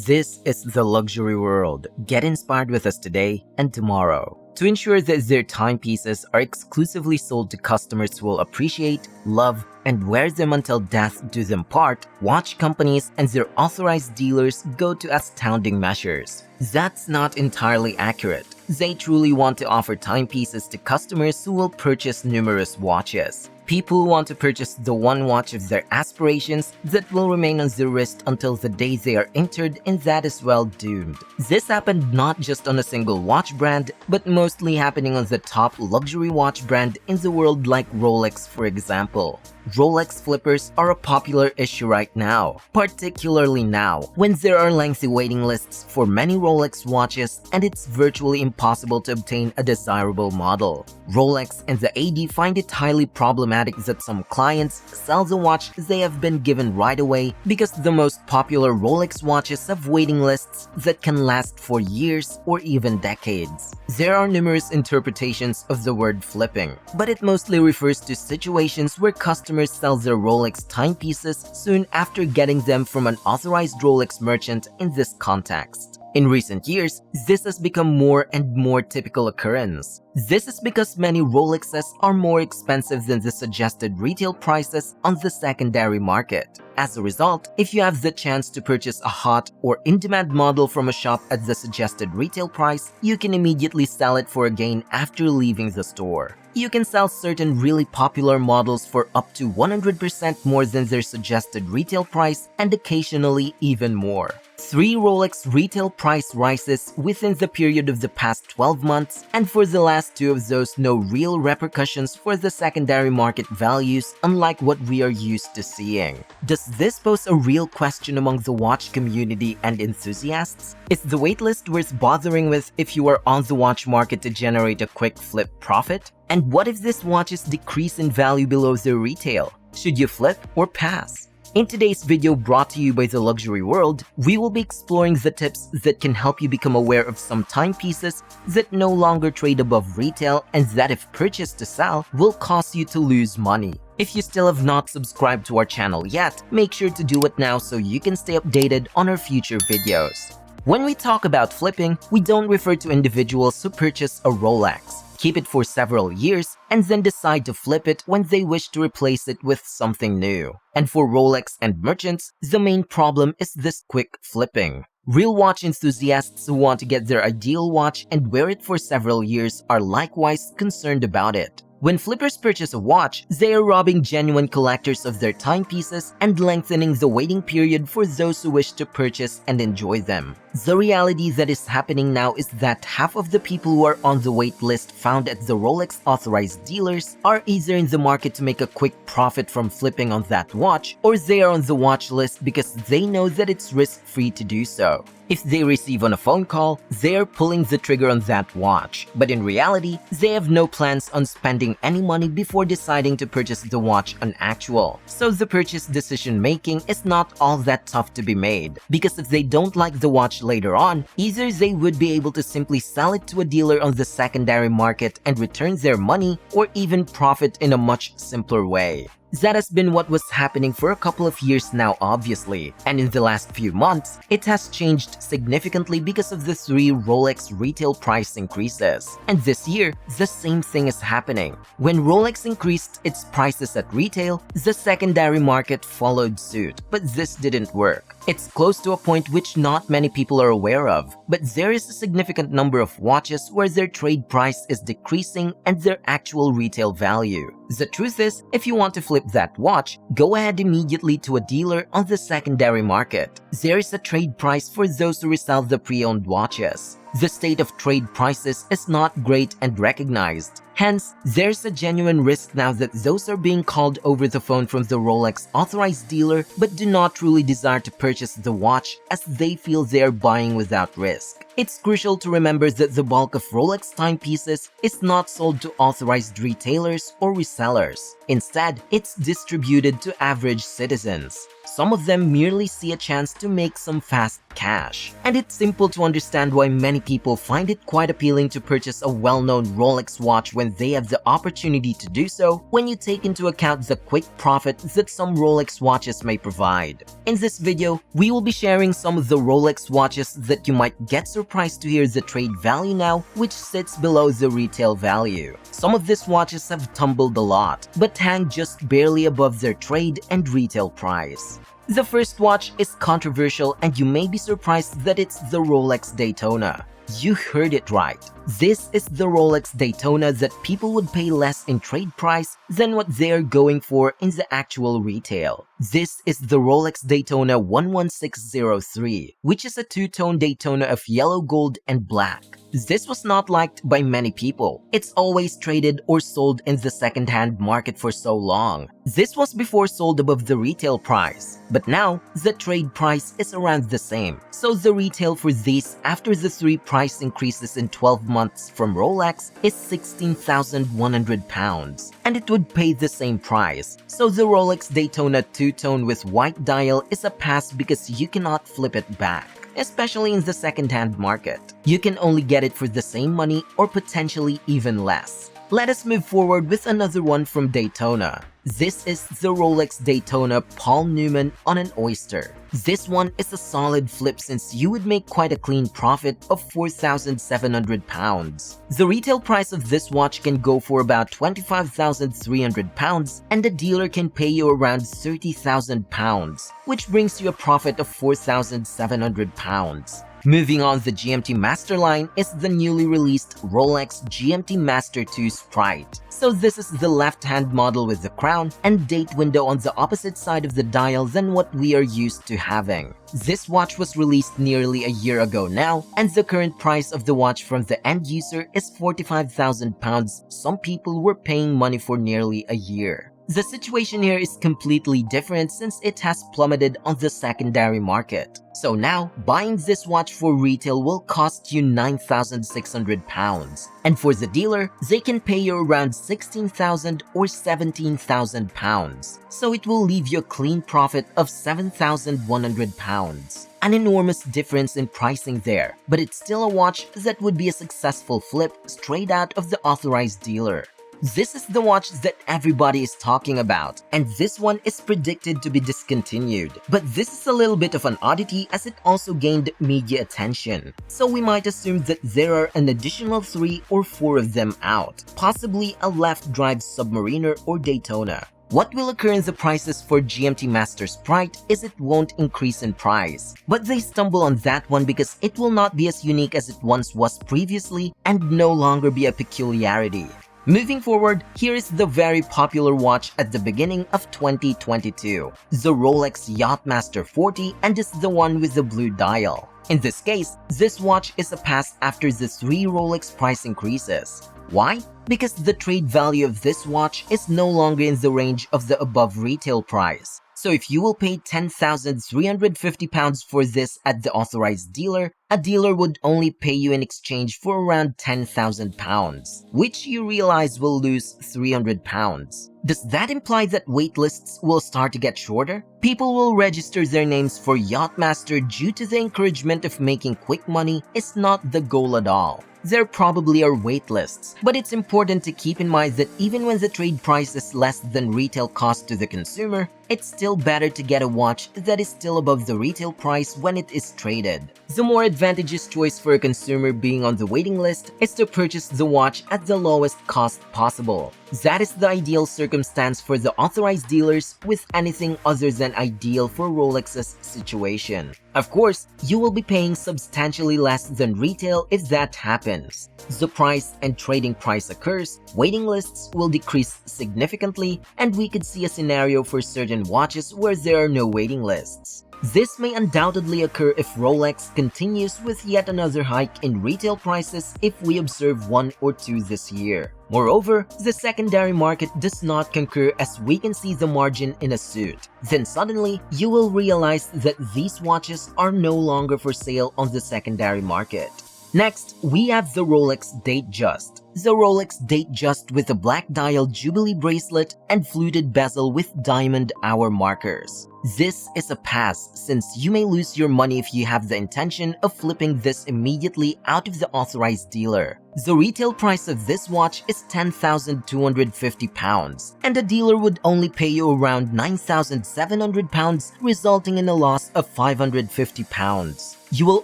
This is the luxury world. Get inspired with us today and tomorrow. To ensure that their timepieces are exclusively sold to customers who will appreciate, love, and wear them until death do them part, watch companies and their authorized dealers go to astounding measures. That's not entirely accurate. They truly want to offer timepieces to customers who will purchase numerous watches. People who want to purchase the one watch of their aspirations that will remain on their wrist until the day they are entered, and that is well doomed. This happened not just on a single watch brand, but mostly happening on the top luxury watch brand in the world like Rolex, for example. Rolex flippers are a popular issue right now, particularly now when there are lengthy waiting lists for many Rolex watches and it's virtually impossible to obtain a desirable model. Rolex and the AD find it highly problematic that some clients sell the watch they have been given right away because the most popular Rolex watches have waiting lists that can last for years or even decades. There are numerous interpretations of the word flipping, but it mostly refers to situations where customers sell their Rolex timepieces soon after getting them from an authorized Rolex merchant in this context. In recent years, this has become more and more typical occurrence. This is because many Rolexes are more expensive than the suggested retail prices on the secondary market. As a result, if you have the chance to purchase a hot or in-demand model from a shop at the suggested retail price, you can immediately sell it for a gain after leaving the store. You can sell certain really popular models for up to 100% more than their suggested retail price and occasionally even more. 3 Rolex retail price rises within the period of the past 12 months, and for the last 2 of those, no real repercussions for the secondary market values, unlike what we are used to seeing. Does this pose a real question among the watch community and enthusiasts? Is the waitlist worth bothering with if you are on the watch market to generate a quick flip profit? And what if this watches decrease in value below their retail? Should you flip or pass? In today's video brought to you by The Luxury World, we will be exploring the tips that can help you become aware of some timepieces that no longer trade above retail and that if purchased to sell will cause you to lose money. If you still have not subscribed to our channel yet, make sure to do it now so you can stay updated on our future videos. When we talk about flipping, we don't refer to individuals who purchase a Rolex, keep it for several years, and then decide to flip it when they wish to replace it with something new. And for Rolex and merchants, the main problem is this quick flipping. Real watch enthusiasts who want to get their ideal watch and wear it for several years are likewise concerned about it. When flippers purchase a watch, they are robbing genuine collectors of their timepieces and lengthening the waiting period for those who wish to purchase and enjoy them. The reality that is happening now is that half of the people who are on the wait list found at the Rolex authorized dealers are either in the market to make a quick profit from flipping on that watch, or they are on the watch list because they know that it's risk-free to do so. If they receive on a phone call, they are pulling the trigger on that watch, but in reality, they have no plans on spending any money before deciding to purchase the watch on actual. So the purchase decision making is not all that tough to be made, because if they don't like the watch later on, either they would be able to simply sell it to a dealer on the secondary market and return their money, or even profit in a much simpler way. That has been what was happening for a couple of years now, obviously, and in the last few months, it has changed significantly because of the 3 Rolex retail price increases. And this year, the same thing is happening. When Rolex increased its prices at retail, the secondary market followed suit, but this didn't work. It's close to a point which not many people are aware of, but there is a significant number of watches where their trade price is decreasing and their actual retail value. The truth is, if you want to flip that watch, go ahead immediately to a dealer on the secondary market. There is a trade price for those who resell the pre-owned watches. The state of trade prices is not great and recognized. Hence, there's a genuine risk now that those are being called over the phone from the Rolex authorized dealer but do not truly desire to purchase the watch as they feel they are buying without risk. It's crucial to remember that the bulk of Rolex timepieces is not sold to authorized retailers or resellers. Instead, it's distributed to average citizens. some of them merely see a chance to make some fast cash. And it's simple to understand why many people find it quite appealing to purchase a well-known Rolex watch when they have the opportunity to do so, when you take into account the quick profit that some Rolex watches may provide. In this video, we will be sharing some of the Rolex watches that you might get surprised to hear the trade value now, which sits below the retail value. Some of these watches have tumbled a lot, but hang just barely above their trade and retail price. The first watch is controversial, and you may be surprised that it's the Rolex Daytona. You heard it right. This is the Rolex Daytona that people would pay less in trade price than what they're going for in the actual retail. This is the Rolex Daytona 11603, which is a two-tone Daytona of yellow, gold, and black. This was not liked by many people. It's always traded or sold in the second-hand market for so long. This was before sold above the retail price, but now the trade price is around the same. So the retail for these after the 3 price increases in 12 months from Rolex is £16,100, and it would pay the same price. So the Rolex Daytona two-tone with white dial is a pass because you cannot flip it back, especially in the second-hand market. You can only get it for the same money or potentially even less. Let us move forward with another one from Daytona. This is the Rolex Daytona Paul Newman on an Oyster. This one is a solid flip since you would make quite a clean profit of £4,700. The retail price of this watch can go for about £25,300, and the dealer can pay you around £30,000, which brings you a profit of £4,700. Moving on, the GMT Master line is the newly released Rolex GMT Master 2 Sprite. So this is the left-hand model with the crown and date window on the opposite side of the dial than what we are used to having. This watch was released nearly a year ago now, and the current price of the watch from the end user is £45,000. Some people were paying money for nearly a year. The situation here is completely different since it has plummeted on the secondary market. So now, buying this watch for retail will cost you £9,600. And for the dealer, they can pay you around £16,000 or £17,000. So it will leave you a clean profit of £7,100. An enormous difference in pricing there, but it's still a watch that would be a successful flip straight out of the authorized dealer. This is the watch that everybody is talking about, and this one is predicted to be discontinued. But this is a little bit of an oddity as it also gained media attention. So we might assume that there are an additional 3 or 4 of them out, possibly a left-drive Submariner or Daytona. What will occur in the prices for GMT Master Sprite is it won't increase in price. But they stumble on that one because it will not be as unique as it once was previously and no longer be a peculiarity. Moving forward, here is the very popular watch at the beginning of 2022, the Rolex Yacht-Master 40, and is the one with the blue dial. In this case, this watch is a pass after the 3 Rolex price increases. Why? Because the trade value of this watch is no longer in the range of the above retail price. So if you will pay £10,350 for this at the authorized dealer, a dealer would only pay you in exchange for around £10,000, which you realize will lose £300. Does that imply that waitlists will start to get shorter? People will register their names for Yacht-Master due to the encouragement of making quick money is not the goal at all. There probably are waitlists, but it's important to keep in mind that even when the trade price is less than retail cost to the consumer, it's still better to get a watch that is still above the retail price when it is traded. The more advantageous choice for a consumer being on the waiting list is to purchase the watch at the lowest cost possible. That is the ideal circumstance for the authorized dealers, with anything other than ideal for Rolex's situation. Of course, you will be paying substantially less than retail if that happens. The price and trading price occurs, waiting lists will decrease significantly, and we could see a scenario for certain watches where there are no waiting lists. This may undoubtedly occur if Rolex continues with yet another hike in retail prices if we observe 1 or 2 this year. Moreover, the secondary market does not concur as we can see the margin in a suit. Then suddenly, you will realize that these watches are no longer for sale on the secondary market. Next, we have the Rolex Datejust. The Rolex Datejust with a black dial Jubilee bracelet and fluted bezel with diamond hour markers. This is a pass since you may lose your money if you have the intention of flipping this immediately out of the authorized dealer. The retail price of this watch is £10,250 and the dealer would only pay you around £9,700, resulting in a loss of £550. You will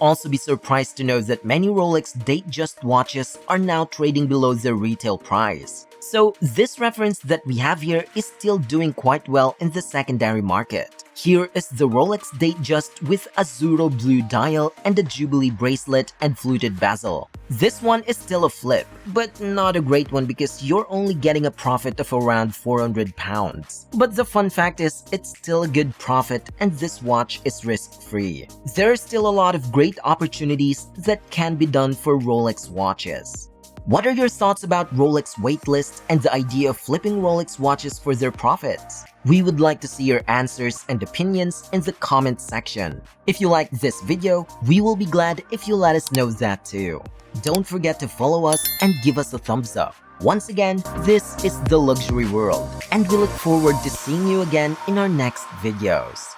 also be surprised to know that many Rolex Datejust watches are now trading below their retail price. So this reference that we have here is still doing quite well in the secondary market. Here is the Rolex Datejust with Azzurro blue dial and a Jubilee bracelet and fluted bezel. This one is still a flip, but not a great one because you're only getting a profit of around £400. But the fun fact is, it's still a good profit and this watch is risk-free. There are still a lot of great opportunities that can be done for Rolex watches. What are your thoughts about Rolex waitlist and the idea of flipping Rolex watches for their profits? We would like to see your answers and opinions in the comment section. If you liked this video, we will be glad if you let us know that too. Don't forget to follow us and give us a thumbs up. Once again, this is The Luxury World, and we look forward to seeing you again in our next videos.